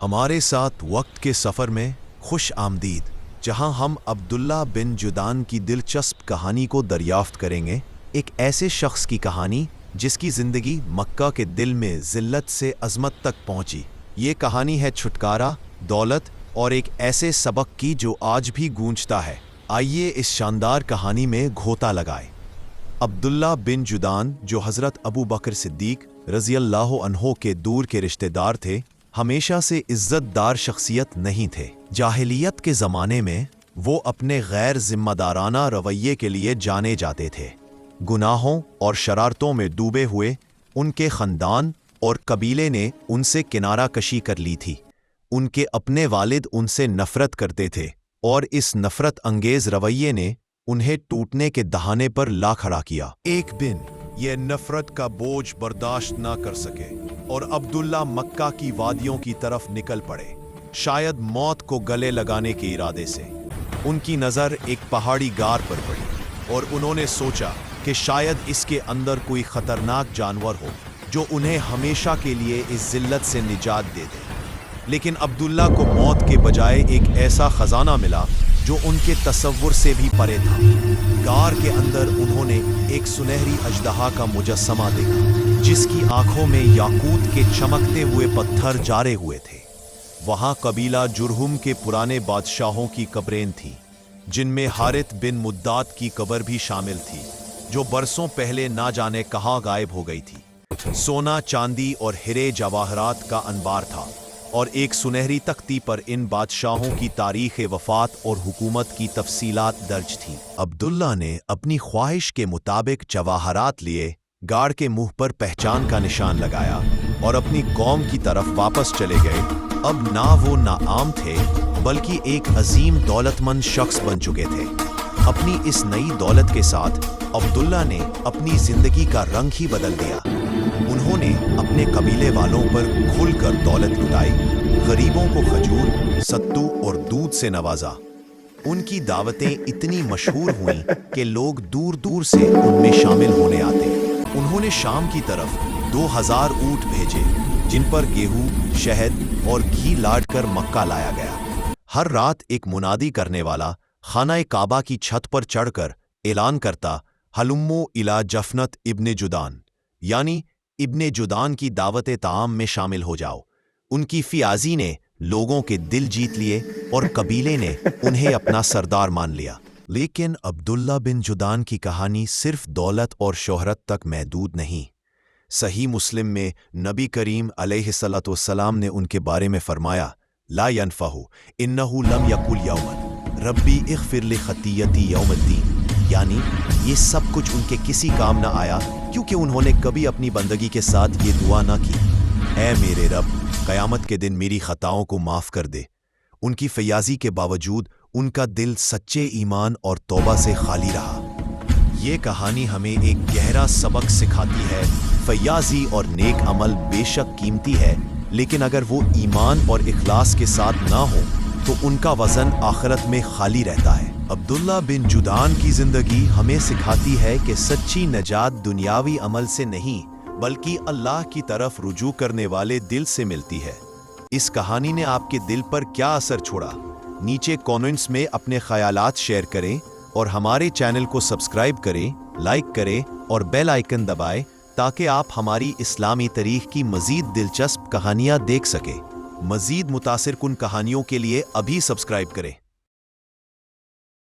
हमारे साथ वक्त के सफ़र में खुश आमदीद, जहां हम अब्दुल्ला बिन जुदान की दिलचस्प कहानी को दरियाफ्त करेंगे। एक ऐसे शख्स की कहानी जिसकी ज़िंदगी मक्का के दिल में ज़िल्लत से अज़मत तक पहुंची। ये कहानी है छुटकारा, दौलत और एक ऐसे सबक की जो आज भी गूंजता है। आइए इस शानदार कहानी में घोंटा लगाएं। अब्दुल्ला बिन जुदान, जो हज़रत अबू बकर सिद्दीक रज़ियल्लाहु अन्हो के दूर के रिश्तेदार थे, हमेशा से इज़्ज़तदार शख्सियत नहीं थे। जाहिलियत के ज़माने में वो अपने गैर जिम्मेदाराना रवैये के लिए जाने जाते थे। गुनाहों और शरारतों में डूबे हुए उनके ख़ानदान और कबीले ने उनसे किनारा कशी कर ली थी। उनके अपने वालिद उनसे नफ़रत करते थे और इस नफ़रत अंगेज़ रवैये ने उन्हें टूटने के दहाने पर ला खड़ा किया। एक दिन ये नफ़रत का बोझ बर्दाश्त ना कर सके और अब्दुल्ला मक्का की वादियों की तरफ निकल पड़े, शायद मौत को गले लगाने के इरादे से। उनकी नज़र एक पहाड़ी गार पर पड़ी और उन्होंने सोचा कि शायद इसके अंदर कोई ख़तरनाक जानवर हो जो उन्हें हमेशा के लिए इस ज़िल्लत से निजात दे दे। लेकिन अब्दुल्ला को मौत के बजाय एक ऐसा ख़जाना मिला जो उनके तसव्वुर से भी परे था। गार के अंदर उन्होंने एक सुनहरी अजदहा का मुजस्समा देखा, जिसकी आंखों में याकूत के चमकते हुए पत्थर जारे हुए थे। वहां कबीला जुरहुम के पुराने बादशाहों की कब्रें थीं, जिनमें हारिथ बिन मुद्दात की कब्र भी शामिल थी, जो बरसों पहले ना जाने कहाँ गायब हो गई थी। सोना, चांदी और हीरे जवाहरात का अंबार था और एक सुनहरी तख्ती पर इन बादशाहों की तारीख़ वफ़ात और हुकूमत की तफसीलात दर्ज थीं। अब्दुल्ला ने अपनी ख्वाहिश के मुताबिक जवाहरात लिए, गाड़ के मुंह पर पहचान का निशान लगाया और अपनी कौम की तरफ वापस चले गए। अब ना वो नाआम थे, बल्कि एक अजीम दौलतमंद शख्स बन चुके थे। अपनी इस नई दौलत के साथ अब्दुल्ला ने अपनी ज़िंदगी का रंग ही बदल दिया। उन्होंने अपने कबीले वालों पर खुलकर दौलत लुटाई, गरीबों को खजूर, सत्तू और दूध से नवाजा। उनकी दावतें इतनी मशहूर हुईं कि लोग दूर दूर से उनमें शामिल होने आते। उन्होंने शाम की तरफ 2000 ऊँट भेजे, जिन पर गेहूं, शहद और घी लाद कर मक्का लाया गया। हर रात एक मुनादी करने वाला खाना काबा की छत पर चढ़कर ऐलान करता, हलुम्मो इला जफनत इब्ने जुदान, यानी इब्ने जुदान की दावत ताम में शामिल हो जाओ। उनकी फियाजी ने लोगों के दिल जीत लिए और कबीले ने उन्हें अपना सरदार मान लिया। लेकिन अब्दुल्ला बिन जुदान की कहानी सिर्फ दौलत और शोहरत तक महदूद नहीं। सही मुस्लिम में नबी करीम अलैहिस्सलातु वस्सलाम ने उनके बारे में फरमाया, ला यनफहु इन्नहु लम यकुल यौमन रब्बी इग़फिर लि खतियती यौमद्दीन, यानी ये सब कुछ उनके किसी काम न आया क्योंकि उन्होंने कभी अपनी बंदगी के साथ ये दुआ ना की, ऐ मेरे रब, क़यामत के दिन मेरी ख़ताओं को माफ़ कर दे। उनकी फयाजी के बावजूद उनका दिल सच्चे ईमान और तौबा से खाली रहा। ये कहानी हमें एक गहरा सबक सिखाती है। फयाजी और नेक अमल बेशक कीमती है, लेकिन अगर वो ईमान और इखलास के साथ ना हो तो उनका वज़न आखिरत में खाली रहता है। अब्दुल्ला बिन जुदान की ज़िंदगी हमें सिखाती है कि सच्ची नजात दुनियावी अमल से नहीं, बल्कि अल्लाह की तरफ रुजू करने वाले दिल से मिलती है। इस कहानी ने आपके दिल पर क्या असर छोड़ा? नीचे कमेंट्स में अपने ख्यालात शेयर करें और हमारे चैनल को सब्सक्राइब करें, लाइक करें और बेल आइकन दबाएं ताकि आप हमारी इस्लामी तारीख़ की मज़ीद दिलचस्प कहानियाँ देख सकें। मज़ीद मुतासिर कुन कहानियों के लिए अभी सब्सक्राइब करें।